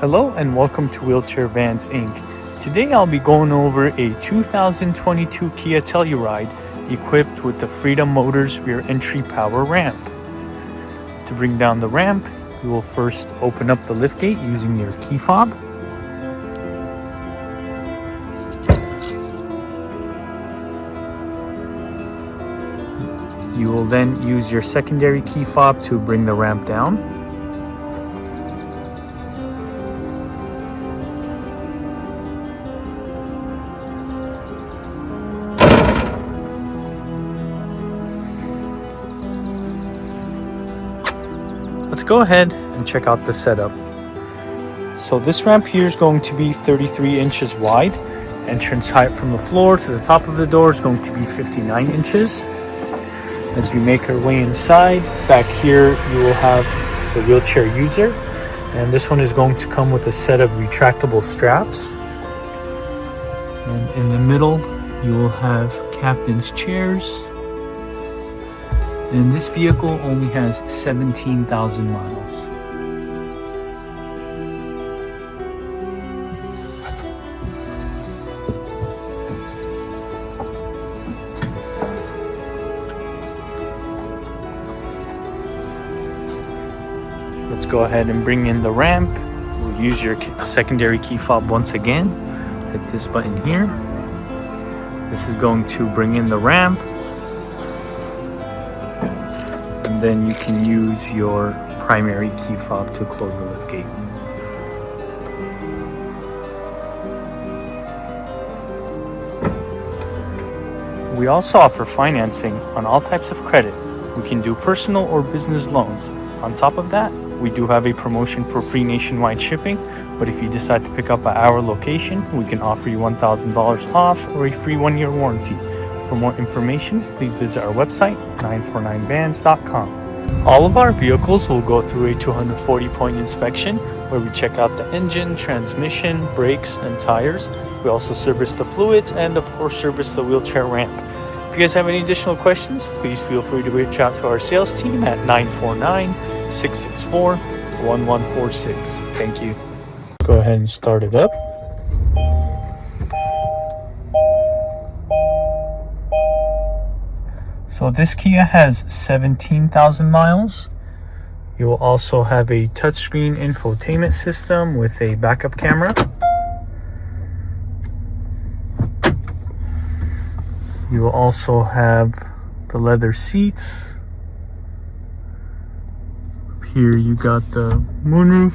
Hello and welcome to Wheelchair Vans Inc. Today I'll be going over a 2022 Kia Telluride equipped with the Freedom Motors rear entry power ramp. To bring down the ramp, you will first open up the liftgate using your key fob. You will then use your secondary key fob to bring the ramp down. Let's go ahead and check out the setup. So this ramp here is going to be 33 inches wide. Entrance height from the floor to the top of the door is going to be 59 inches. As we make our way inside, back here you will have the wheelchair user, and this one is going to come with a set of retractable straps. And in the middle you will have captain's chairs. And this vehicle only has 17,000 miles. Let's go ahead and bring in the ramp. We'll use your secondary key fob once again. Hit this button here. This is going to bring in the ramp. And then you can use your primary key fob to close the liftgate. We also offer financing on all types of credit. We can do personal or business loans. On top of that, we do have a promotion for free nationwide shipping, but if you decide to pick up at our location, we can offer you $1,000 off or a free 1-year warranty. For more information, please visit our website, 949vans.com. All of our vehicles will go through a 240-point inspection where we check out the engine, transmission, brakes, and tires. We also service the fluids and, of course, service the wheelchair ramp. If you guys have any additional questions, please feel free to reach out to our sales team at 949-664-1146. Thank you. Go ahead and start it up. So this Kia has 17,000 miles. You will also have a touchscreen infotainment system with a backup camera. You will also have the leather seats. Here you got the moonroof.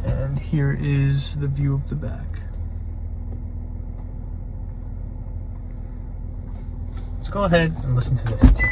And here is the view of the back. Let's go ahead and listen to the engine.